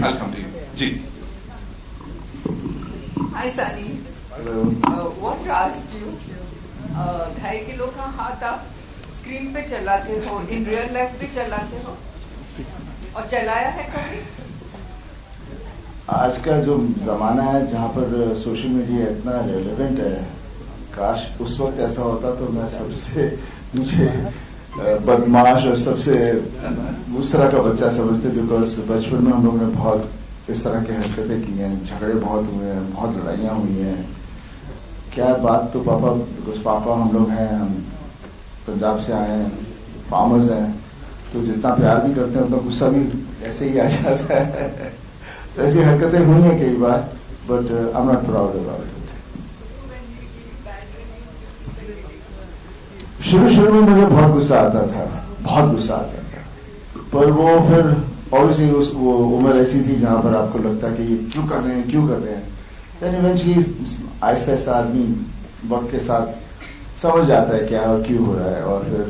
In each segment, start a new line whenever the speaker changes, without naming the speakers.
I'll come to you. जी.
Hi Sunny.
Hello.
What to ask you? 2.5 kilo का हाथ आप स्क्रीन पे चलाते हो, इन रियल लाइफ भी चलाते हो और चलाया है कभी?
आज का जो ज़माना है जहाँ पर सोशल मीडिया इतना रेलेवेंट है, काश उस वक्त ऐसा होता तो मैं सबसे मुझे बदमाश और सबसे उस तरह का बच्चा समझते, बिकॉज बचपन में हम लोग ने बहुत इस तरह की हरकतें की हैं, झगड़े बहुत हुए हैं, बहुत लड़ाइयाँ हुई हैं. क्या बात तो पापा, बिकॉज पापा हम लोग हैं, हम पंजाब से आए हैं, फार्मर्स हैं, तो जितना प्यार भी करते हैं उतना गुस्सा भी ऐसे ही आ जाता है. तो ऐसी हरकतें हुई हैं कई बार, but I am not proud about it. शुरू में मुझे बहुत गुस्सा आता था, बहुत गुस्सा आता था, पर वो फिर ऑब्वियसली वो उम्र ऐसी थी जहाँ पर आपको लगता कि क्यों कर रहे हैं. देन इवेंचुअली आहिस्ता आहिस्ता आदमी वक्त के साथ समझ जाता है क्या और क्यों हो रहा है, और फिर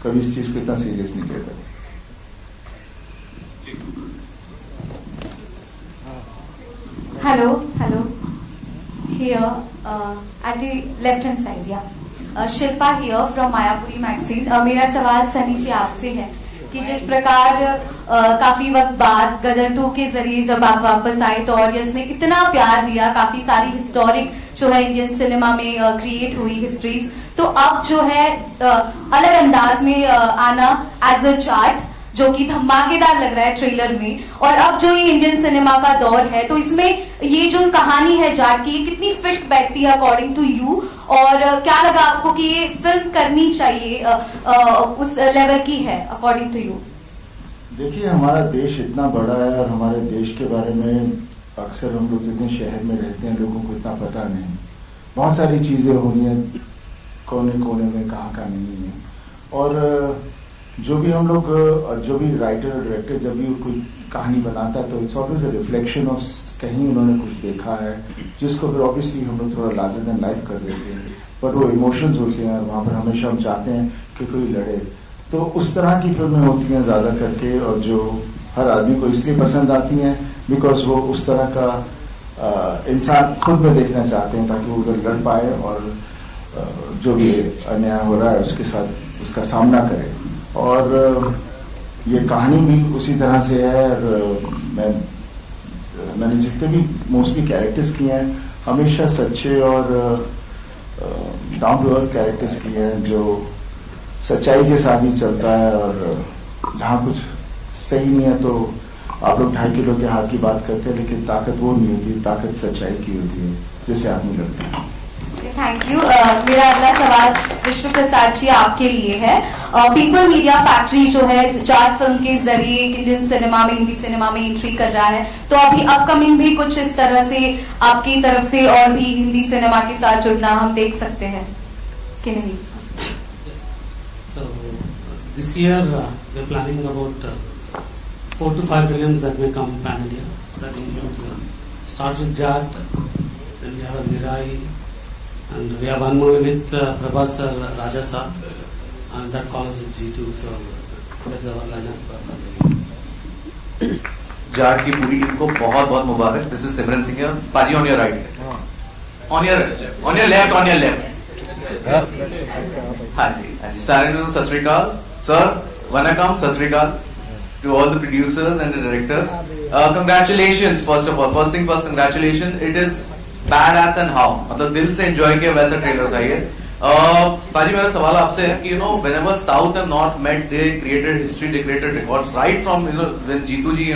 कभी इस चीज़ को इतना सीरियस नहीं लेता.
Hello. Here, at the left hand side, yeah. Shilpa here from Mayapuri magazine. मेरा सवाल सनी जी आपसे है कि जिस प्रकार काफी वक्त बाद गदर 2 के जरिए जब आप वापस आए तो ऑडियंस ने इतना प्यार दिया, काफी सारी हिस्टोरिक जो है इंडियन सिनेमा में क्रिएट हुई हिस्ट्रीज, तो अब जो है अलग अंदाज में आना एज अ चार्ट जो कि धमाकेदार लग रहा है ट्रेलर में, और अब जो ये इंडियन सिनेमा का दौर है तो इसमें ये जो कहानी है जाट की ये कितनी फिट बैठती है अकॉर्डिंग टू यू, और क्या लगा आपको कि ये फिल्म करनी चाहिए उस लेवल की है अकॉर्डिंग टू यू?
देखिए, हमारा देश इतना बड़ा है और हमारे देश के बारे में अक्सर हम लोग जितने शहर में रहते हैं लोगों को इतना पता नहीं. बहुत सारी चीज़ें होनी है कोने कोने में, कहाँ नहीं है, और जो भी हम लोग, जो भी राइटर और डायरेक्टर जब भी कोई कहानी बनाता है तो it's always a reflection of कहीं उन्होंने कुछ देखा है जिसको फिर ऑब्वियसली हम लोग थोड़ा लार्जर देन लाइफ कर देते हैं, पर वो इमोशंस होते हैं और वहाँ पर हमेशा हम चाहते हैं कि कोई लड़े. तो उस तरह की फिल्में होती हैं ज़्यादा करके, और जो हर आदमी को इसलिए पसंद आती हैं बिकॉज वो उस तरह का इंसान खुद में देखना चाहते हैं ताकि वो उधर लड़ पाए और जो भी अन्याय हो रहा है उसके साथ उसका सामना करे. और ये कहानी भी उसी तरह से है. और मैंने जितने भी मोस्टली कैरेक्टर्स किए हैं हमेशा सच्चे और डाउन टू अर्थ कैरेक्टर्स किए हैं, जो सच्चाई के साथ ही चलता है, और जहाँ कुछ सही नहीं है तो आप लोग 2.5 किलो के हाथ की बात करते हैं, लेकिन ताकत वो नहीं होती, ताकत सच्चाई की होती है जैसे आदमी लगता है.
Thank you. मेरा अगला सवाल विष्णु प्रसाद जी आपके लिए है. पीपल मीडिया फैक्ट्री जो है जाट फिल्म के जरिए इंडियन सिनेमा में, हिंदी सिनेमा में एंट्री कर रहा है, तो अभी अपकमिंग भी कुछ इस तरह से आपकी तरफ से और भी हिंदी सिनेमा के साथ जुड़ना हम देख सकते हैं कि नहीं?
So this year we're planning about 4 to 5 films that may come pan India. That includes starts with Jat, then we have Mirai, and we have one movie with Prabhas sir, Raja sir, and that follows with G2. So that's our lineup for the year.
Jat की पूरी team को बहुत बहुत मुबारक. This is सिमरन सिंह, पाजी on your right, on your left, on your left. हाँ जी, सारे नु सत श्री अकाल सर, वनकम, सत श्री अकाल to all the producers and the director. Congratulations first of all. First thing first, congratulations. It is badass and how, मतलब दिल से enjoy किया वैसा ट्रेलर था ये. पाजी मेरा सवाल आपसे है कि whenever South and North met, they created history, they created records right from when Jeetu ji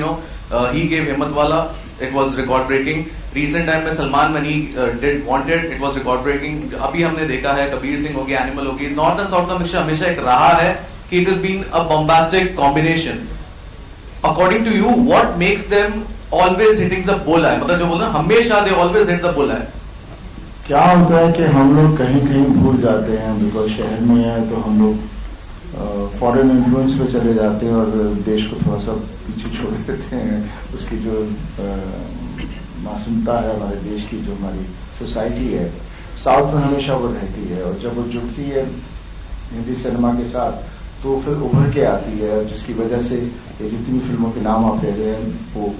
he gave Himmatwala, it was record breaking. Recent time में Salman when he did Wanted, it was record breaking. अभी हमने देखा है कबीर सिंह होगी, animal होगी, north and south का mixture हमेशा एक रहा है कि it has been a bombastic combination. According to you, what makes them always hitting the bullseye? मतलब जो बोल रहे हैं हमेशा they always hit the bullseye.
क्या होता है कि हम लोग कहीं कहीं भूल जाते हैं, बिकॉज शहर में है तो हम लोग फॉरेन इन्फ्लुएंस पे चले जाते हैं और देश को थोड़ा सा पीछे छोड़ देते हैं. उसकी जो मासूमता है हमारे देश की, जो हमारी सोसाइटी है साउथ में हमेशा वो रहती है, और जब वो जुड़ती है हिंदी सिनेमा के साथ तो फिर उभर के आती है, जिसकी वजह से ये जितनी फिल्मों के नाम आप ले रहे हैं वो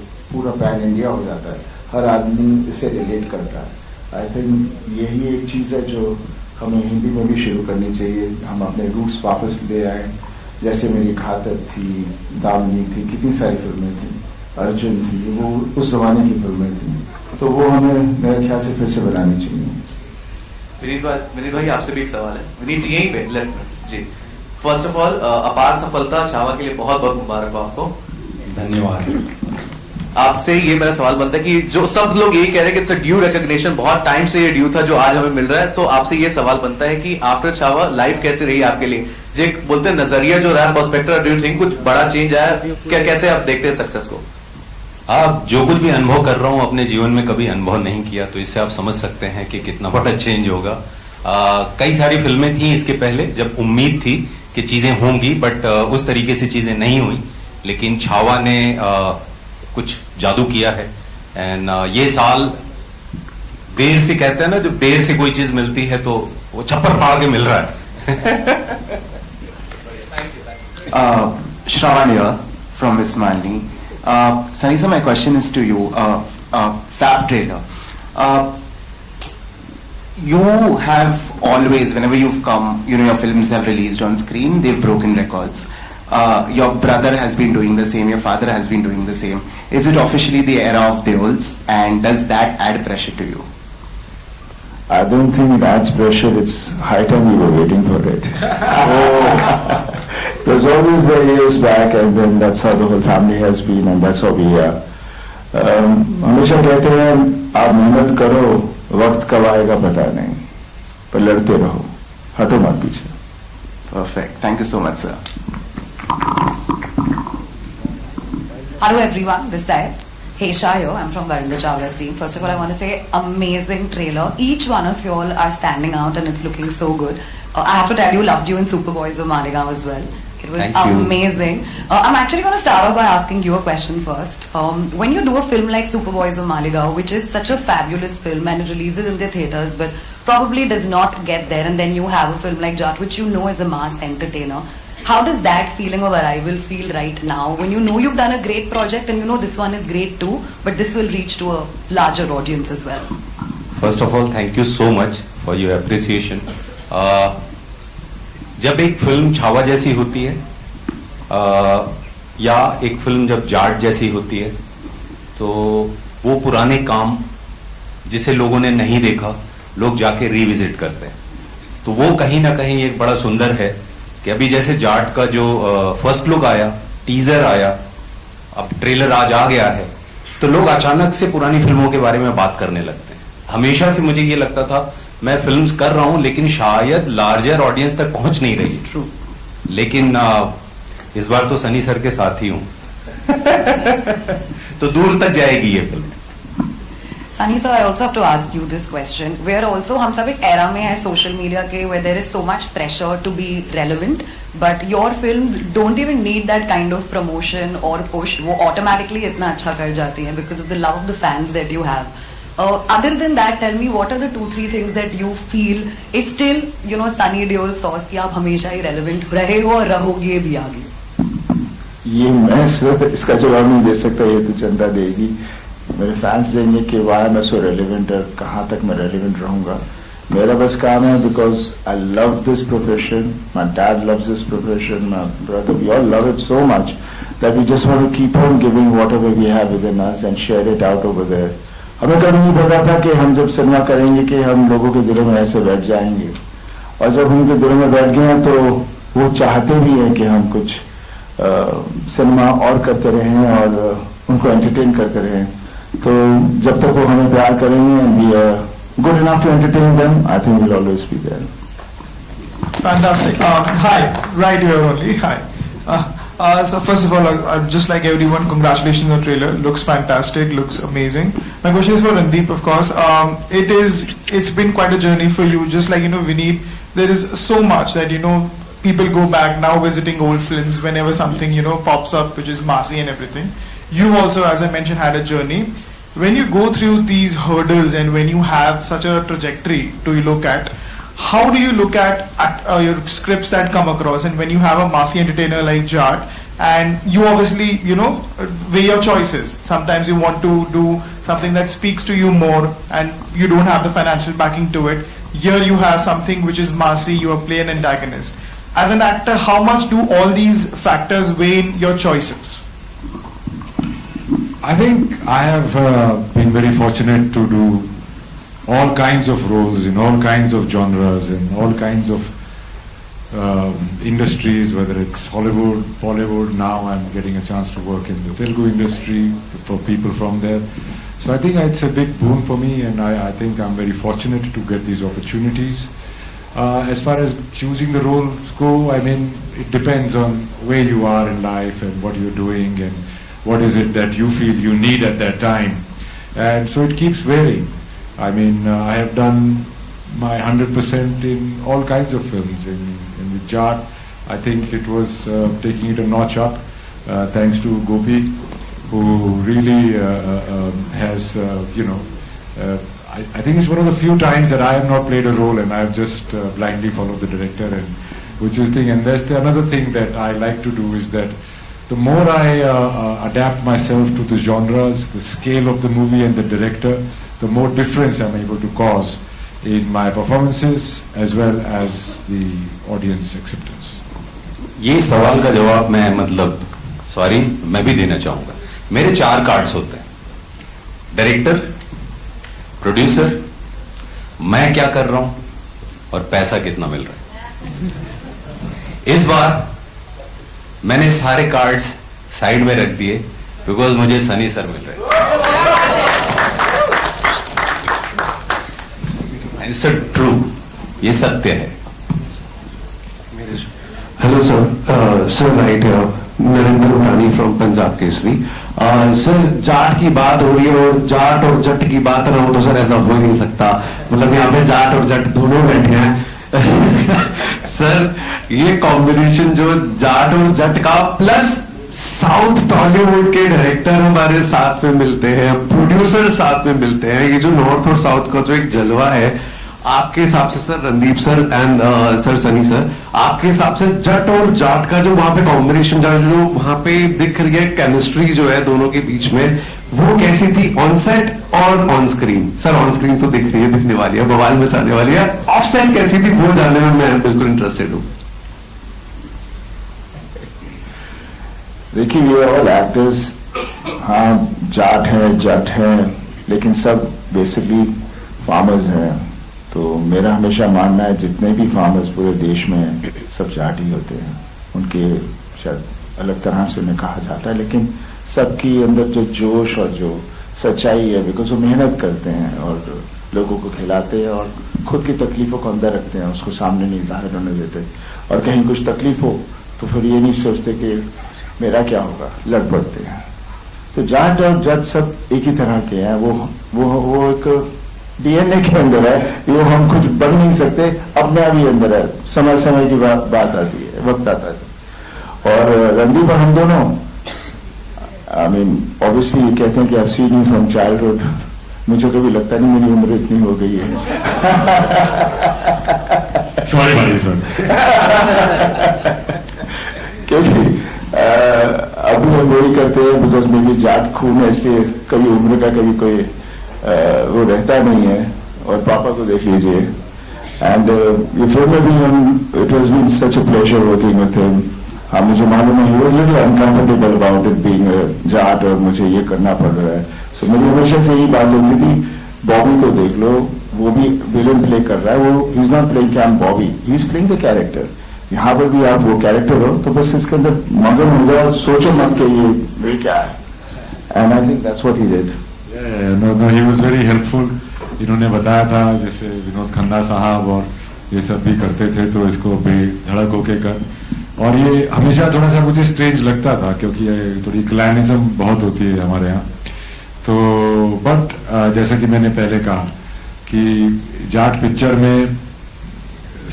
पूरा पैन इंडिया हो जाता है, हर आदमी इससे रिलेट करता है. आई थिंक यही एक चीज़ है जो हमें हिंदी में भी शुरू करनी चाहिए. हम अपने रूट्स वापस ले आए. जैसे मेरी घातक थी, दामनी थी, कितनी सारी फिल्में थी, अर्जुन थी, वो उस जमाने की फिल्में थी, तो वो हमें मेरे ख्याल से फिर से बनानी चाहिए.
विनीत भाई आपसे भी एक सवाल है. विनीत जी यहीं पे लेफ्ट में जी. फर्स्ट ऑफ ऑल अपार सफलता छावा के लिए बहुत बहुत मुबारक हो आपको.
धन्यवाद.
आपसे ये मेरा सवाल बनता है कि जो सब लोग यही कह रहे हैं कि इट्स अ ड्यू रिकॉग्निशन, बहुत टाइम से ये ड्यू था जो आज हमें मिल रहा है. सो आपसे ये सवाल बनता है कि आफ्टर छावा लाइफ कैसी रही आपके लिए? जो बोलते हैं नजरिया जो रहा, पर्सपेक्टिव, डू यू थिंक कुछ बड़ा चेंज आया क्या? कैसे आप देखते हैं सक्सेस को?
आप जो कुछ भी अनुभव कर रहा हूँ अपने जीवन में कभी अनुभव नहीं किया, तो इससे आप समझ सकते हैं कि कितना बड़ा चेंज होगा. कई सारी फिल्में थी इसके पहले जब उम्मीद थी कि चीजें होंगी, बट उस तरीके से चीजें नहीं हुई. लेकिन छावा ने कुछ जादू किया है. एंड ये साल देर से, कहते हैं ना, जब देर से कोई चीज मिलती है तो वो छप्पर फाड़ के मिल रहा है.
Shravan here from Ismaili. Sunny sir, my question is to you. Fab trailer. You have always, whenever you've come, your films have released on screen, they've broken records. Your brother has been doing the same, your father has been doing the same. Is it officially the era of Deols, and does that add pressure to you?
I don't think it adds pressure. It's high time we were waiting for it. There's always a years back, and then that's how the whole family has been, and that's how we are. हमेशा कहते हैं आप मेहनत करो, वक्त कब आएगा पता नहीं, पर लड़ते रहो, हटो मत पीछे.
Perfect. Thank you so much, sir.
Hello everyone, this side. Hey Shah here, I'm from Varinder Chawla's team. First of all, I want to say amazing trailer. Each one of you all are standing out and it's looking so good. I have to tell you, loved you in Superboys of Maligaon as well. It was
Thank you.
amazing. I'm actually going to start off by asking you a question first. When you do a film like Superboys of Maligaon, which is such a fabulous film and it releases in the theatres but probably does not get there, and then you have a film like Jat, which you know is a mass entertainer. How does that feeling of arrival feel right now when you know you've done a great project and you know this one is great too, but this will reach to a larger audience as well?
First of all thank you so much for your appreciation. जब एक film Chhaava जैसी होती है या एक film जब जाट जैसी होती है, तो वो पुराने काम जिसे लोगों ने नहीं देखा लोग जाके रिविजिट करते हैं. तो वो कहीं ना कहीं एक बड़ा सुंदर है कि अभी जैसे जाट का जो फर्स्ट लुक आया, टीजर आया, अब ट्रेलर आज आ गया है, तो लोग अचानक से पुरानी फिल्मों के बारे में बात करने लगते हैं. हमेशा से मुझे ये लगता था मैं फिल्म्स कर रहा हूं लेकिन शायद लार्जर ऑडियंस तक पहुंच नहीं रही. ट्रू. लेकिन इस बार तो सनी सर के साथ ही हूं तो दूर तक जाएगी ये film.
Sunny sir, I also have to ask you this question. Where also हम सब एक era में है social media के where there is so much pressure to be relevant, but your films don't even need that kind of promotion or push. वो automatically इतना अच्छा कर जाती हैं because of the love of the fans that you have. Other than that, tell me what are the 2-3 things that you feel is still, Sunny Deol sauce कि आप हमेशा ही relevant रहे हो और रहोगे भी आगे.
ये मैं सिर्फ इसका जवाब नहीं दे सकता, ये तो चंदा देगी, मेरे फैंस देंगे कि वाई मैं सो रेलिवेंट और कहाँ तक मैं रेलिवेंट रहूँगा. मेरा बस काम है because I love this profession, my dad loves this profession, my brother, we all love it so much that we just want to keep on giving whatever we have within us and share it out over there. हमें कभी नहीं पता था कि हम जब cinema करेंगे कि हम लोगों के दिलों में ऐसे बैठ जाएंगे, और जब उनके दिलों में बैठ गए हैं तो वो चाहते भी हैं कि हम कुछ सिनेमा और करते रहें और उनको एंटरटेन करते रहें. तो जब तक वो हमें प्यार करेंगे and we are good enough to entertain them, I think we'll always be there.
Fantastic. Hi, right here only. Hi. So first of all, just like everyone, congratulations on the trailer. Looks fantastic. Looks amazing. My question is for Randeep, of course. It's been quite a journey for you. Just like Vineet, there is so much that people go back now visiting old films whenever something pops up which is massy and everything. You've also, as I mentioned, had a journey. When you go through these hurdles and when you have such a trajectory to look at, how do you look at your scripts that come across? And when you have a massy entertainer like Jat, and you obviously, weigh your choices. Sometimes you want to do something that speaks to you more, and you don't have the financial backing to it. Here you have something which is massy, you are play an antagonist. As an actor, how much do all these factors weigh in your choices?
I think I have been very fortunate to do all kinds of roles in all kinds of genres and all kinds of industries, whether it's Hollywood, Bollywood. Now I'm getting a chance to work in the Telugu industry for people from there. So I think it's a big boon for me, and I think I'm very fortunate to get these opportunities. As far as choosing the roles go, I mean, it depends on where you are in life and what you're doing and what is it that you feel you need at that time. And so it keeps varying. I mean, I have done my 100% in all kinds of films. In with Jaat, I think it was taking it a notch up, thanks to Gopi, who really has, I think it's one of the few times that I have not played a role and I have just blindly followed the director, and which is thing. And that's another thing that I like to do, is that the more I adapt myself to the genres, the scale of the movie and the director, the more difference I'm able to cause in my performances as well as the audience acceptance.
ये सवाल का जवाब मैं भी देना चाहूंगा. मेरे 4 cards होते हैं: डायरेक्टर, प्रोड्यूसर, मैं क्या कर रहा हूं और पैसा कितना मिल रहा है. इस बार मैंने सारे कार्ड्स साइड में रख दिए बिकॉज मुझे सनी सर मिल रहे हैं. इट्स ट्रू, ये सत्य है.
Hello sir, sir right, Narendra Utani from Punjab Kesari. Sir, Jat की बात हो रही है और जाट और जट की बात ना हो तो सर ऐसा हो ही नहीं सकता. मतलब यहाँ पे जाट और जट दोनों बैठे हैं. सर, ये कॉम्बिनेशन जो जाट और जट का प्लस साउथ टॉलीवुड के डायरेक्टर हमारे साथ में मिलते हैं, प्रोड्यूसर साथ में मिलते हैं, ये जो नॉर्थ और साउथ का जो एक जलवा है, आपके हिसाब से sir, Randeep sir and sir Sunny sir, आपके हिसाब से जट और जाट का जो वहां पे कॉम्बिनेशन जो वहां पे दिख रही है, केमिस्ट्री जो है दोनों के बीच में, वो कैसी थी ऑन सेट और on screen? Sir on screen तो दिख रही है, दिखने वाली है, बवाल मचाने वाली है. ऑफ सेट कैसी थी वो जानने में मैं बिल्कुल इंटरेस्टेड हूँ.
देखिए, ये ऑल एक्टर्स, हाँ जाट है, जट है, लेकिन सब बेसिकली फार्मर्स हैं. तो मेरा हमेशा मानना है जितने भी फार्मर्स पूरे देश में हैं, सब जाट ही होते हैं. उनके शायद अलग तरह से उन्हें कहा जाता है, लेकिन सबकी अंदर जो जोश और जो सच्चाई है, बिकॉज वो मेहनत करते हैं और लोगों को खिलाते हैं और खुद की तकलीफों को अंदर रखते हैं, उसको सामने नहीं जाहिर होने देते. और कहीं कुछ तकलीफ हो तो फिर ये नहीं सोचते कि मेरा क्या होगा, लड़ पड़ते हैं. तो जाट और जट सब एक ही तरह के हैं. वो एक डीएनए के अंदर है, वो हम कुछ बन नहीं सकते, अपने आप ही अंदर है. समय समय की बात आती है, वक्त आता है. और रणदीप और हम दोनों, आई मीन ऑब्वियसली कहते हैं कि I've seen you from childhood. मुझे कभी लगता नहीं मेरी उम्र इतनी हो गई है.
Sorry about it, sir.
क्योंकि अभी हम वही करते हैं बिकॉज मेरी जाट खून है, इसलिए कभी उम्र का कभी कोई वो रहता नहीं है. और पापा को देख लीजिए. एंड ये फिल्म में भी हम, it was been such a pleasure working with him. हाँ, मुझे मालूम है he was little uncomfortable about it being Jat और मुझे ये करना पड़ रहा है. सो मेरी हमेशा से यही बात होती थी, बॉबी को देख लो, वो भी विलन प्ले कर रहा है, वो he is not playing Cam Bobby, he is playing the character. यहाँ पर भी आप वो कैरेक्टर हो तो बस इसके अंदर मगन हो जाओ, सोचो मत कि ये क्या है. And I think that's what he did.
No, he was very helpful. इन्होंने बताया था जैसे विनोद खन्ना साहब और ये सब भी करते थे, तो इसको बेधड़क होके कर. और ये हमेशा थोड़ा सा मुझे स्ट्रेंज लगता था क्योंकि ये थोड़ी क्लैनिज्म बहुत होती है हमारे यहाँ. तो बट जैसा कि मैंने पहले कहा कि जाट पिक्चर में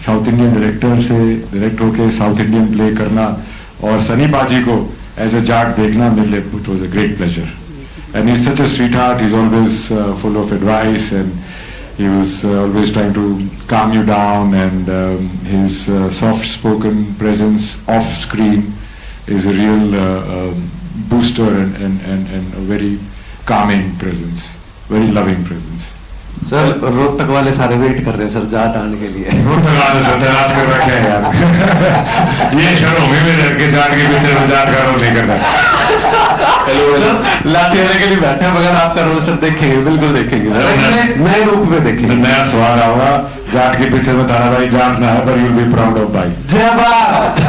साउथ इंडियन डायरेक्टर से डायरेक्ट होके साउथ इंडियन प्ले करना और सनी बाजी को एज अ जाट देखना, मेरे लिए it was a great pleasure. And he's such a sweetheart. He's always full of advice, and he was always trying to calm you down. And his soft-spoken presence off screen is a real booster and a very calming presence, very loving presence.
Sir Rohtak वाले सारे wait कर रहे हैं sir Jat आने के लिए।
सत्यानाश कर रखे हैं यार। ये शर्म में लड़ के जाट के पिक्चर में जाट का रोल नहीं करता।
हेलो लाठी आने के लिए बैठे मगर आपका रोल सर देखेंगे, बिल्कुल देखेंगे सर, नए रूप में देखेंगे।
नया स्वाद आएगा जाट के पिक्चर में तारा भाई जाट ना है पर you will be proud of भाई।
जय Bharat.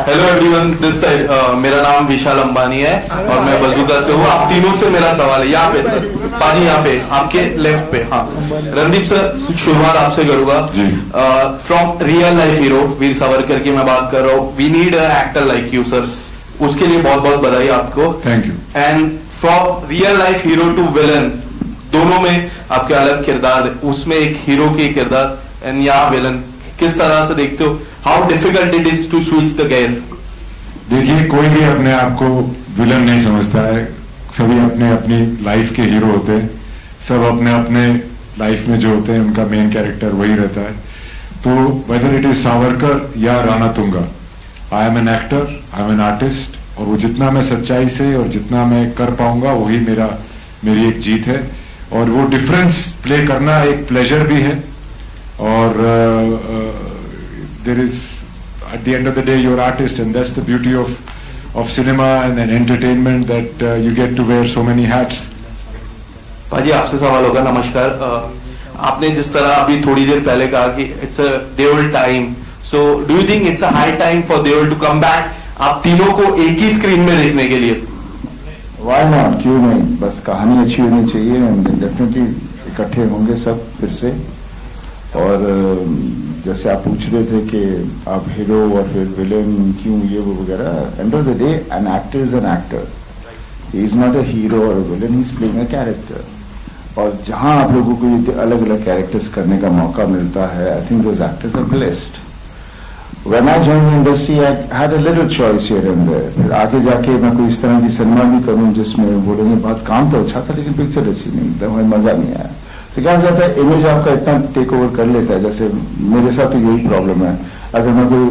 Hello everyone, this side मेरा नाम विशाल अंबानी है और मैं बजूका से हूँ। आप तीनों से मेरा सवाल है, यहाँ पे सर, पाजी यहाँ पे आपके लेफ्ट पे। हाँ रणदीप सर, शुरुआत आपसे करूंगा। From real life hero Veer Savarkar की मैं बात कर रहा हूँ। We need a actor like you sir, उसके लिए बहुत बहुत बधाई आपको।
Thank you.
And from real life hero to villain, दोनों में आपके अलग किरदार है, उसमें एक हीरो की किरदार एंड यहाँ विलन, किस तरह से देखते हो? How difficult it is to switch the gear?
देखिए कोई भी अपने आप को विलन नहीं समझता है, सभी अपने अपनी लाइफ के हीरो होते हैं, सब अपने अपने लाइफ में जो होते हैं उनका मेन कैरेक्टर वही रहता है। तो वेदर इट इज सावरकर या Ranatunga, I am an actor, I am an artist, और वो जितना मैं सच्चाई से और जितना मैं कर पाऊंगा वही मेरी एक जीत है। और वो डिफरेंस प्ले करना एक प्लेजर भी है, और there is at the end of the day you're artist, and that's the beauty of cinema and entertainment, that you get to wear so many hats.
पाजी आपसे सवाल होगा। नमस्कार। आपने जिस तरह अभी थोड़ी देर पहले कहा कि it's a Deol time, so do you think it's a high time for Deol to come back, आप तीनों को एक ही स्क्रीन में देखने के लिए?
Why not? क्यों नहीं, बस कहानी अच्छी होनी चाहिए एंड डेफिनेटली इकट्ठे होंगे सब फिर से। और जैसे आप पूछ रहे थे कि आप हीरो और फिर विलेन क्यों ये वो वगैरह, end of the day an actor is an actor, he is not a hero और villain, he is playing a character. और जहां आप लोगों को ये अलग अलग कैरेक्टर्स करने का मौका मिलता है, I think those actors are blessed. When I joined the industry, I had a little choice here and there. फिर आगे जाके मैं कोई इस तरह की सिनेमा भी करूं जिसमें बोलेंगे बहुत काम तो अच्छा था लेकिन पिक्चर अच्छी नहीं, तो हमें मजा नहीं आया। तो क्या हो जाता है, इमेज आपका इतना टेक ओवर कर लेता है। जैसे मेरे साथ तो यही प्रॉब्लम है, अगर मैं कोई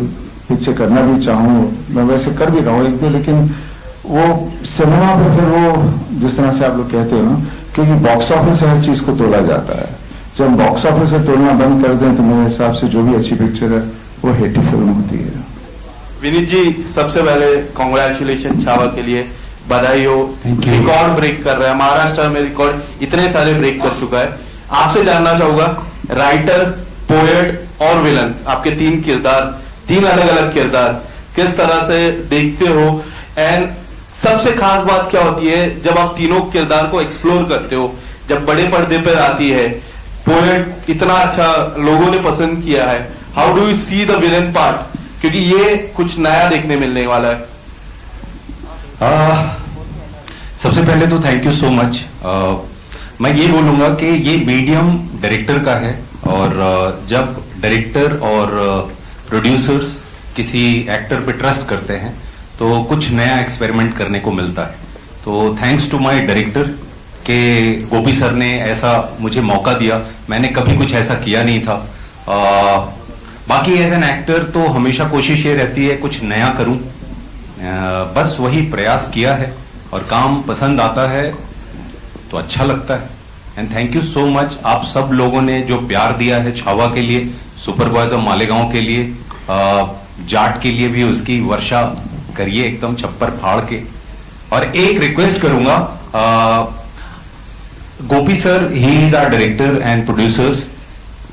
पिक्चर करना भी चाहूँ, मैं वैसे कर भी रहा हूँ एक दो, लेकिन वो सिनेमा पे फिर वो जिस तरह से आप लोग कहते हो ना, क्योंकि बॉक्स ऑफिस से हर चीज को तोला जाता है। जब हम बॉक्स ऑफिस से तोलना बंद कर दें तो मेरे हिसाब से जो भी अच्छी पिक्चर है वो हिट फिल्म होती है।
विनीत जी, सबसे पहले कॉन्ग्रेचुलेशन छावा के लिए, बधाई हो। रिकॉर्ड ब्रेक कर रहा है, महाराष्ट्र में रिकॉर्ड इतने सारे ब्रेक कर चुका है। आपसे जानना चाहूंगा, राइटर, पोएट और विलन, आपके तीन किरदार, तीन अलग अलग किरदार, किस तरह से देखते हो? एंड सबसे खास बात क्या होती है जब आप तीनों किरदार को एक्सप्लोर करते हो, जब बड़े पर्दे पर आती है? पोएट इतना अच्छा लोगों ने पसंद किया है, how do you see the villain part, क्योंकि ये कुछ नया देखने मिलने वाला है।
सबसे पहले तो थैंक यू सो मच। मैं ये बोलूंगा कि ये मीडियम डायरेक्टर का है, और जब डायरेक्टर और प्रोड्यूसर्स किसी एक्टर पे ट्रस्ट करते हैं तो कुछ नया एक्सपेरिमेंट करने को मिलता है। तो थैंक्स टू माय डायरेक्टर के गोपी सर ने ऐसा मुझे मौका दिया, मैंने कभी कुछ ऐसा किया नहीं था। बाकी एज एन एक्टर तो हमेशा कोशिश ये रहती है कुछ नया करूं, बस वही प्रयास किया है, और काम पसंद आता है तो अच्छा लगता है। And thank you so much आप सब लोगों ने जो प्यार दिया है छावा के लिए, सुपरवाइजर मालेगांव के लिए, जाट के लिए भी उसकी वर्षा करिए एकदम छप्पर फाड़ के। और एक रिक्वेस्ट करूंगा, Gopi sir, he is our director and producers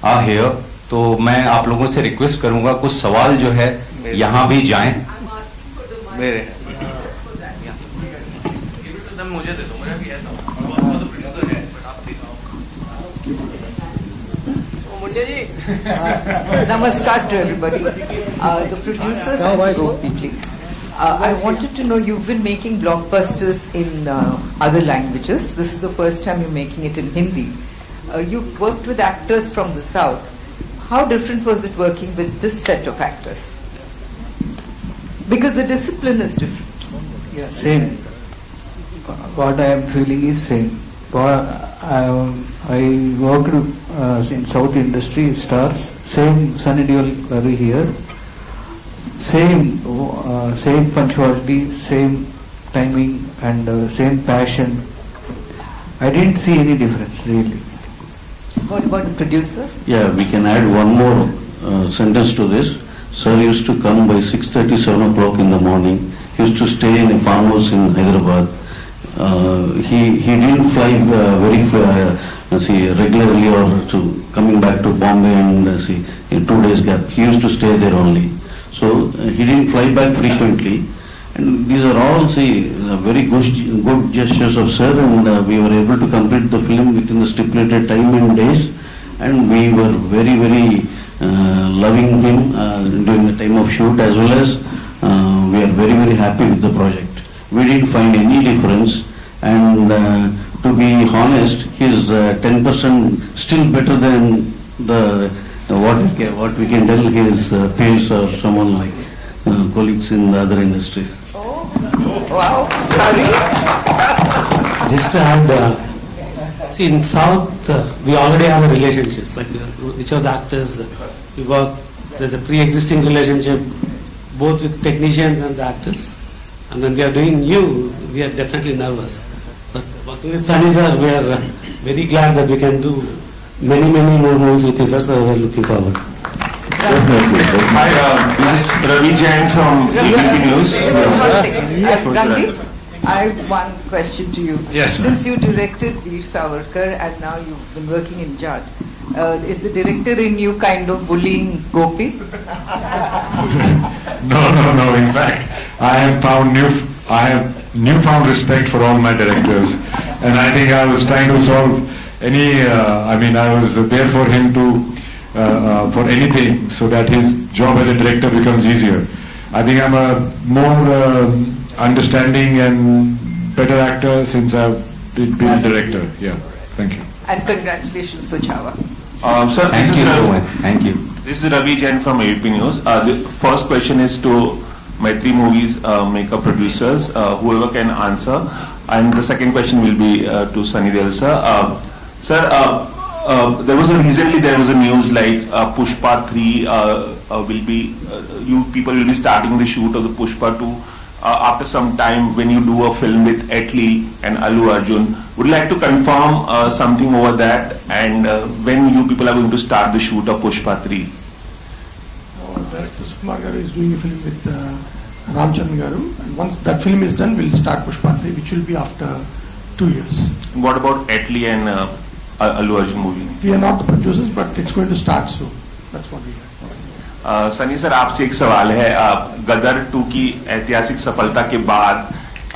are here, तो मैं आप लोगों से रिक्वेस्ट करूंगा कुछ सवाल जो है यहाँ भी जाएं।
मेरे मुझे दे दो, मुझे भी ऐसा प्रोड्यूसर है, बट आप मुंडे जी।
Namaskar to everybody. The producers and Gopi, please. I wanted to know, you've been making blockbusters in other languages. This is the first time you're making it in Hindi. You've worked with actors from the South. How different was it working with this set of actors? Because the discipline is different.
Yeah, same. What I am feeling is same. I worked in South industry stars, same Sunny Deol here, same punctuality, same timing, and same passion. I didn't see any difference really.
What about the producers?
Yeah, we can add one more sentence to this. Sir used to come by 6:30, 7 o'clock in the morning. He used to stay in a farmhouse in Hyderabad. He didn't fly regularly or to coming back to Bombay and in 2 days gap. He used to stay there only. So he didn't fly back frequently. And these are all very good gestures of sir, and we were able to complete the film within the stipulated time and days, and we were very, very loving him during the time of shoot, as well as we are very, very happy with the project. We didn't find any difference, and to be honest, his 10% still better than the what we can tell his peers or someone like colleagues in the other industries.
Wow, sorry.
Just to add, see in South, we already have a relationship, like which of the actors we work, there's a pre-existing relationship both with technicians and the actors. And when we are doing new, we are definitely nervous. But working with Sunny sir, we are very glad that we can do many more movies with you, sir, so we are looking forward.
Hi, this is Ravi Jain from ABP News.
Randy, I have one question to you.
Yes, ma'am.
Since you directed Veer Savarkar and now you've been working in Jat, is the director in you kind of bullying Gopi?
No. In fact, I have newfound respect for all my directors, and I think I was trying to solve any. I was there for him to. For anything, so that his job as a director becomes easier. I think I'm a more understanding and better actor since I've been a director. Yeah, thank you.
And congratulations for Chhawa.
Sir,
Thank you so much. Thank you.
This is Ravi Jain from ABP News. The first question is to Maitri Movies makeup producers, whoever can answer. And the second question will be to Sunny Deol sir. Sir, there was a news like Pushpa 3 will be you people will be starting the shoot of the Pushpa 2 after some time when you do a film with Atlee and Allu Arjun. Would you like to confirm something over that, and when you people are going to start the shoot of Pushpa 3?
Director Sukumar Garu is doing a film with Ramcharan Garu, and once that film is done, we'll start Pushpa 3, which will be after 2 years.
What about Atlee and Allu Arjun movie?
We are not the producers, but it's going to start soon. That's what we are.
Sunny sir, आपसे एक सवाल है. गदर 2 की ऐतिहासिक सफलता के बाद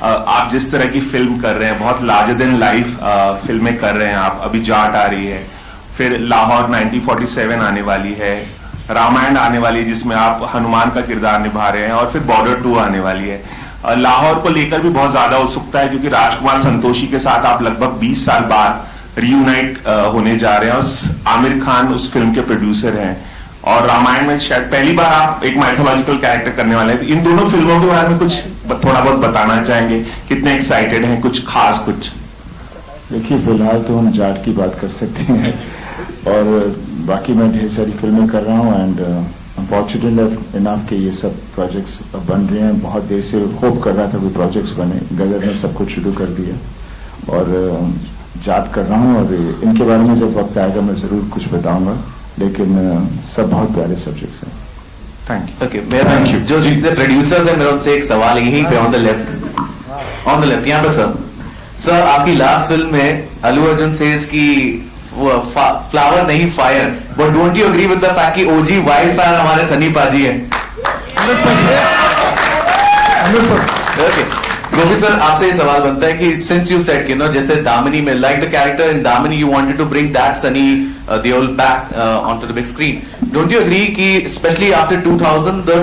आप जिस तरह की फिल्म कर रहे हैं, बहुत लार्जर देन लाइफ फिल्में कर रहे हैं आप. अभी जाट आ रही है, फिर लाहौर 1947 आने वाली है, रामायण आने वाली है जिसमें आप हनुमान का किरदार निभा रहे हैं, और फिर बॉर्डर 2 आने वाली है. लाहौर को लेकर भी बहुत ज्यादा उत्सुकता है क्योंकि राजकुमार संतोषी के साथ आप लगभग 20 साल बाद रियूनाइट होने जा रहे हैं, और आमिर खान उस फिल्म के प्रोड्यूसर हैं, और रामायण में शायद पहली बार आप एक माइथोलॉजिकल कैरेक्टर करने वाले हैं. इन दोनों फिल्मों के बारे में कुछ थोड़ा बहुत बताना चाहेंगे? कितने एक्साइटेड हैं? कुछ खास कुछ?
देखिए, फिलहाल तो हम जाट की बात कर सकते हैं, और बाकी मैं ढेर सारी फिल्में कर रहा हूँ, एंड अनफॉर्चुनेट इनफ के ये सब प्रोजेक्ट्स बन रहे हैं. बहुत देर से होप कर रहा था कोई प्रोजेक्ट्स बने. गदर ने सब कुछ शुरू कर दिया, और जाट कर रहा हूँ, और इनके बारे में जब वक्त आएगा मैं जरूर कुछ बताऊंगा, लेकिन सब बहुत प्यारे सब्जेक्ट्स हैं.
Thank you.
ओके, मेरा जो जितने प्रोड्यूसर्स हैं, मेरा उनसे एक सवाल यहीं पे ऑन द लेफ्ट यहाँ पे. सर आपकी लास्ट फिल्म में अल्लू अर्जुन सेज की फ्लावर नहीं fire, but don't you agree with the fact कि ओजी वाइल्ड फायर हमारे सनी पाजी हैं? 100%. ओके, गोपी सर आपसे ये सवाल बनता है कि सिंस यू सेड जैसे दामिनी में, like the character in Damini, you wanted to bring that Sunny Deol back onto the big screen. Don't you agree कि especially after 2000 the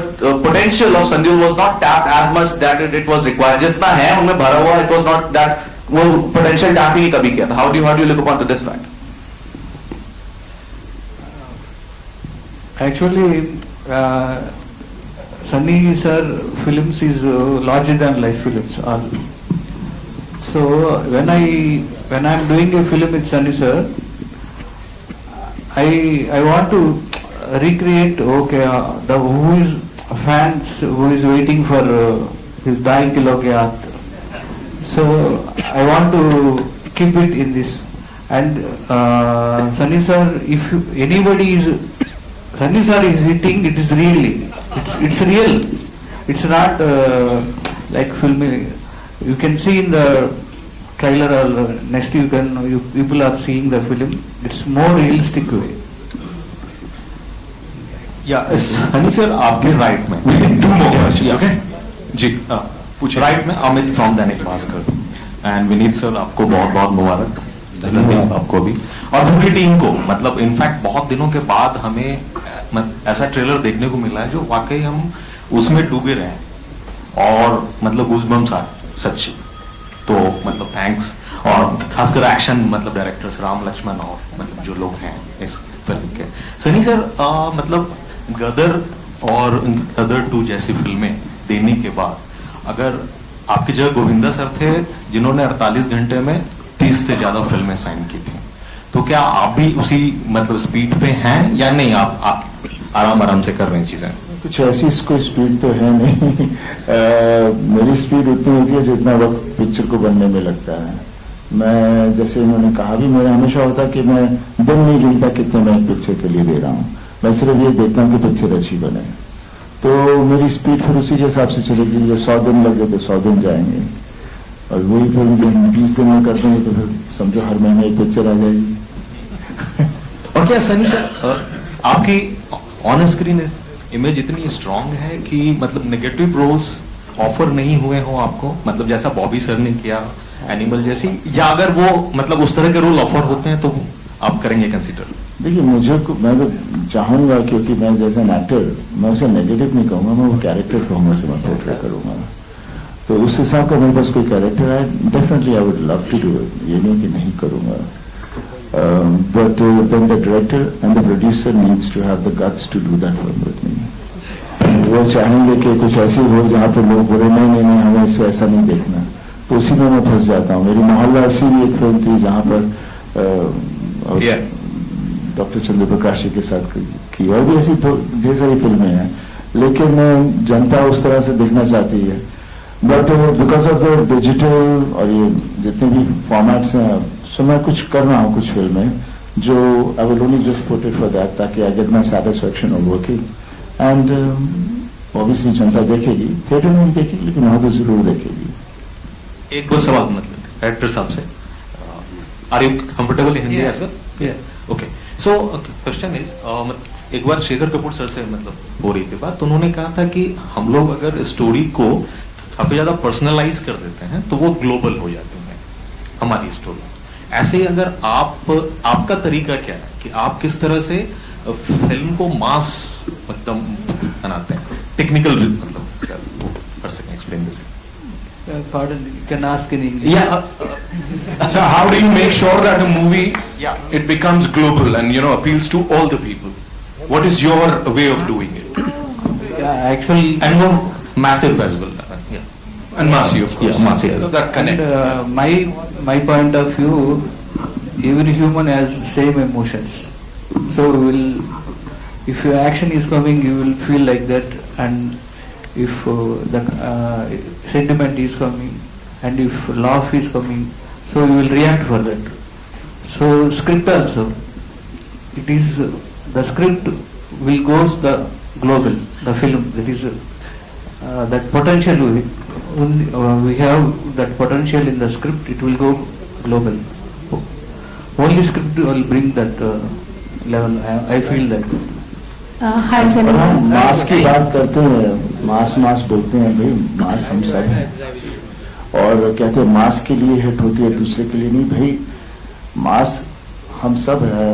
potential of Sunny Deol was not tapped as much that it was required? जितना है उनमें भरा हुआ, it was not that वो potential tap ही कभी किया था. How do you look upon to this fact?
Actually, Sunny sir films is larger than life films. So when I'm doing a film with Sunny sir, I want to recreate fans who is waiting for his Dai Kilo Ke Hath. So I want to keep it in this. And Sunny sir, if anybody is, Sunny sir is hitting, it is really, it's real. It's not like filming. You can see in the trailer or next people are seeing the film. It's more realistic way.
या Sunny sir आपके right में to more questions okay जी पूछिए right में Amit from Dainik Bhaskar and Vineet sir आपको बहुत बहुत मुबारक धन्यवाद आपको भी और पूरी टीम को मतलब इनफैक्ट बहुत दिनों के बाद हमें ऐसा ट्रेलर देखने को मिला है जो वाकई हम उसमें डूबे रहे हैं और मतलब गूज़बम्स आए सच्ची तो मतलब थैंक्स और खासकर एक्शन मतलब डायरेक्टर्स राम लक्ष्मण और मतलब जो लोग हैं इस फिल्म के सनी सर मतलब गदर और गदर 2 जैसी फिल्में देने के बाद अगर आपकी जगह गोविंदा सर थे जिन्होंने 48 घंटे में 30 से ज्यादा फिल्में साइन की थी तो क्या आप भी उसी मतलब स्पीड पे हैं या नहीं आप आराम से कर रहे हैं चीजें
कुछ ऐसी कोई स्पीड तो है नहीं मेरी स्पीड उतनी होती है जितना वक्त पिक्चर को बनने में लगता है मैं जैसे उन्होंने कहा भी मेरा हमेशा होता कि मैं दिन नहीं गिनता कितने मैं एक पिक्चर के लिए दे रहा हूँ मैं सिर्फ ये देखता हूँ कि पिक्चर अच्छी बने तो मेरी स्पीड फिर उसी के हिसाब से चलेगी जो 100 दिन लगे तो 100 दिन जाएंगे और वही फिल्म जो 20 दिन में कर देंगे तो फिर समझो हर महीने एक पिक्चर आ जाएगी
और क्या सनी सर आपकी ऑन स्क्रीन इमेज इतनी स्ट्रांग है कि मतलब नेगेटिव रोल्स ऑफर नहीं हुए हो आपको मतलब जैसा बॉबी सर ने किया एनिमल जैसी या अगर वो मतलब उस तरह के रोल ऑफर होते हैं तो आप करेंगे कंसीडर
देखिए मैं तो चाहूंगा क्योंकि मैं जैसे एन एक्टर मैं उसे नेगेटिव नहीं कहूंगा मैं वो कैरेक्टर कहूंगा जो मैं पोर्ट्रे करूंगा तो उस हिसाब का मेरे पास कोई कैरेक्टर है definitely I would love to do it ये नहीं कि नहीं करूंगा but then the director and the producer needs to have the guts to do that film with me वो चाहेंगे कि कुछ ऐसी हो जहाँ पे लोग बोले नहीं हमें इससे ऐसा नहीं देखना तो उसी में मैं फंस जाता हूँ मेरी मोहल्ला ऐसी भी एक फिल्म थी जहाँ पर डॉक्टर चंद्र प्रकाश जी के साथ की और भी ऐसी ढेर सारी फिल्में हैं लेकिन जनता उस तरह से देखना चाहती है but because of the digital और ये जितने भी फॉर्मेट्स हैं सो मैं कुछ कर रहा हूँ कुछ फिल्में जो I will only just put it for that ताकि I get my satisfaction of working and obviously जनता देखेगी थिएटर में भी देखेगी लेकिन वहाँ तो जरूर देखेगी
एक और सवाल मतलब डायरेक्टर साहब से are you comfortable in Hindi as well okay so question is एक बार शेखर कपूर सर से मतलब हो रही थी बात तो उन्होंने कहा था कि हम लोग अगर स्टोरी को काफी ज्यादा पर्सनलाइज कर देते हैं तो वो ग्लोबल हो जाती है हमारी स्टोरी ऐसे ही अगर आपका तरीका क्या है कि आप किस तरह से फिल्म को मास एकदम बनाते हैं टेक्निकल मतलब कर सकें explain this
Pardon, you can ask in English.
Yeah. So how do you make sure that the movie it becomes global and appeals to all the people? What is your way of doing it?
Yeah, actually,
and more massive as well. Yeah.
And massive, of course.
Yeah, massive.
So that connect.
And, my point of view, every human has same emotions. So if your action is coming, you will feel like that, and if the sentiment is coming and if laugh is coming so you will react for that so script also it is the script will goes the global the film that is that potential we have that potential in the script it will go global only script will bring that level I feel that
Hi, Sunny sir.
मास की बात करते हैं मास बोलते हैं भाई मास हम सब हैं और कहते हैं मास के लिए हिट होती है दूसरे के लिए नहीं भाई मास हम सब हैं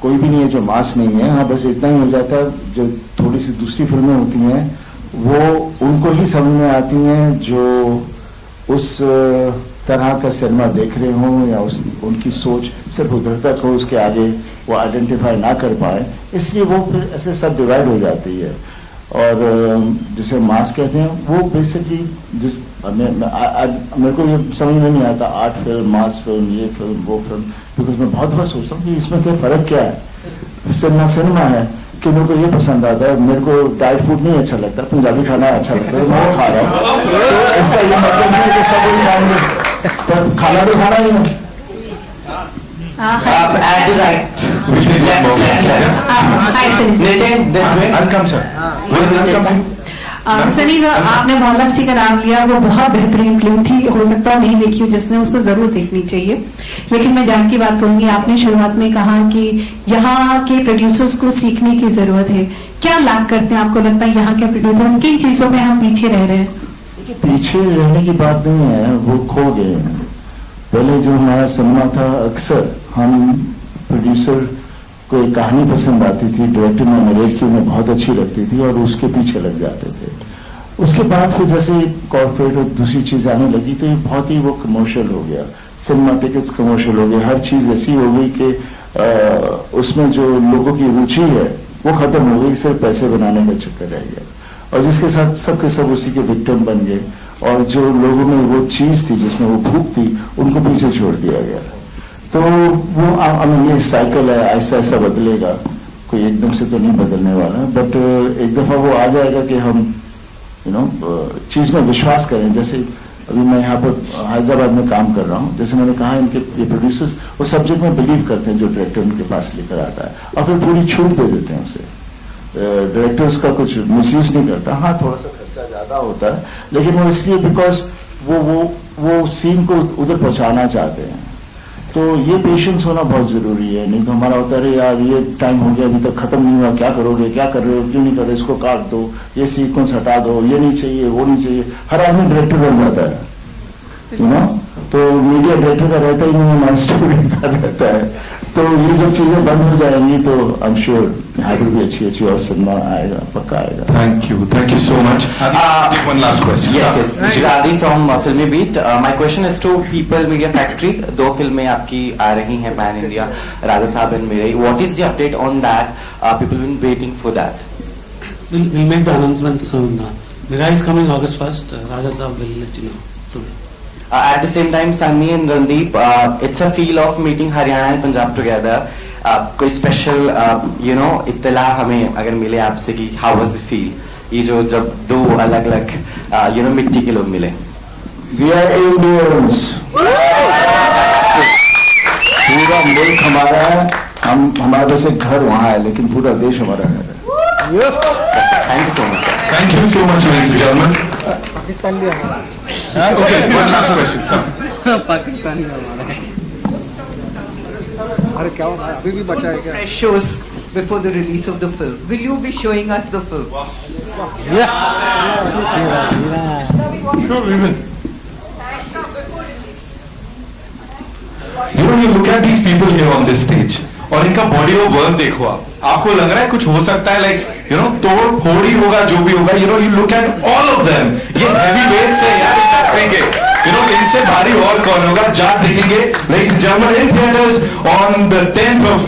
कोई भी नहीं है जो मास नहीं है हाँ बस इतना ही हो जाता है जो थोड़ी सी दूसरी फिल्में होती हैं वो उनको ही समझ में आती हैं जो उस तरह का सिनेमा देख रहे हों या उनकी सोच सिर्फ उधर तक हो उसके आगे वो आइडेंटिफाई ना कर पाए इसलिए वो फिर ऐसे सब डिवाइड हो जाती है और जिसे मास कहते हैं वो बेसिकली जिस मेरे को ये समझ में नहीं आता आर्ट फिल्म मास फिल्म ये फिल्म वो फिल्म बिकॉज मैं बहुत बार सोचता हूँ कि इसमें क्या फ़र्क क्या है सिनेमा है कि मेरे को ये पसंद आता है, मेरे को डाइट फूड नहीं अच्छा लगता, पंजाबी खाना अच्छा लगता है, मैं वो खा रहा हूँ। तो इसका ये मतलब नहीं है कि सब वही खाएंगे, पर खाना तो खाना ही है।
At the right. Nitin, this way.
Welcome, sir.
Welcome.
Sunny आपने मोहल्ला का नाम लिया, वो बहुत बेहतरीन फिल्म थी, हो सकता है नहीं देखी हो जिसने, उसको जरूर देखनी चाहिए। लेकिन मैं जान की बात करूंगी, आपने शुरुआत में कहा कि यहाँ के प्रोड्यूसर्स को सीखने की जरूरत है, क्या लैक करते हैं आपको लगता है यहाँ के प्रोड्यूसर्स, किन चीजों में हम पीछे रह रहे हैं?
पीछे रहने की बात नहीं है, वो खो गए हैं। पहले जो हमारा सिनेमा था, अक्सर हम प्रोड्यूसर को एक कहानी पसंद आती थी, डायरेक्टर ने नरेट की उन्हें बहुत अच्छी लगती थी और उसके पीछे लग जाते थे। उसके बाद फिर जैसे कॉर्पोरेट और दूसरी चीज आने लगी तो ये बहुत ही वो कमर्शियल हो गया, सिनेमा टिकट्स कमर्शियल हो गए, हर चीज ऐसी हो गई कि उसमें जो लोगों की रुचि है वो खत्म हो गई, सिर्फ पैसे बनाने का चक्कर रह गया और जिसके साथ सबके सब उसी के विक्टिम बन गए और जो लोगों में वो चीज थी जिसमें वो भूख थी उनको पीछे छोड़ दिया गया। तो वो ये साइकिल है, ऐसा ऐसा बदलेगा, कोई एकदम से तो नहीं बदलने वाला, बट एक दफा वो आ जाएगा कि हम चीज में विश्वास करें। जैसे अभी मैं यहाँ पर हैदराबाद में काम कर रहा हूँ, जैसे मैंने कहा इनके ये प्रोड्यूसर्स वो सब्जेक्ट में बिलीव करते हैं जो डायरेक्टर उनके पास लेकर आता है और फिर पूरी छूट दे देते हैं उसे। डायरेक्टर उसका कुछ मिसयूज नहीं करता, हाँ थोड़ा सा खर्चा ज्यादा होता है लेकिन वो इसलिए बिकॉज वो सीन को उधर पहुंचाना चाहते हैं। तो ये पेशेंस होना बहुत जरूरी है, नहीं तो हमारा होता है यार ये टाइम हो गया अभी तक खत्म नहीं हुआ, क्या करोगे, क्या कर रहे हो, क्यों नहीं कर रहे, इसको काट दो, ये सीक्वेंस हटा दो, ये नहीं चाहिए, वो नहीं चाहिए। हर आदमी डायरेक्टर बन जाता है, यू नो, तो मीडिया डायरेक्टर का रहता ही नहीं है, नॉन स्टूडेंट का रहता है। तो ये जब चीजें बंद हो जाएंगी तो आई एम श्योर यहाँ पर भी अच्छी और सिनेमा आएगा, पक्का आएगा।
Thank you so much. One last question.
Yes. Shiradi from Filmy Beat. My question is to People Media Factory. 2 फिल्में आपकी आ रही हैं pan India, Raja Saab and Mirai. What is the update on that? People been waiting for that.
We'll make the announcement soon. Mirai is coming August 1st. Raja Saab will let you know soon.
At the same time, Sunny and Randeep, it's a feel of meeting Haryana and Punjab together. कोई special इत्तला हमें अगर मिले आपसे कि how was the feel, ये जो जब 2 अलग अलग मिट्टी के लोग मिले?
We are Indians. पूरा मुल्क हमारा है, हमारा बस एक घर वहाँ है लेकिन पूरा देश हमारा घर है।
Thank you so much.
Thank you so much, ladies and gentlemen. Okay, one last question.
Pakistani हमारा है। अरे क्या अभी भी बचा है क्या? Shows before the release of the film. Will you be showing us the film?
Yeah. Sure, we will.
You look at these people here on this stage और इनका बॉडी ऑफ वर्क देखो आपको लग रहा है कुछ हो सकता है, लाइक तोड़ फोड़ ही होगा जो भी होगा। You look at all of them, ये हैवी वेट्स है यार इंडस्ट्री के, इनसे भारी और कौन होगा। जाट देखेंगे ladies and gentlemen in theaters on the 10th of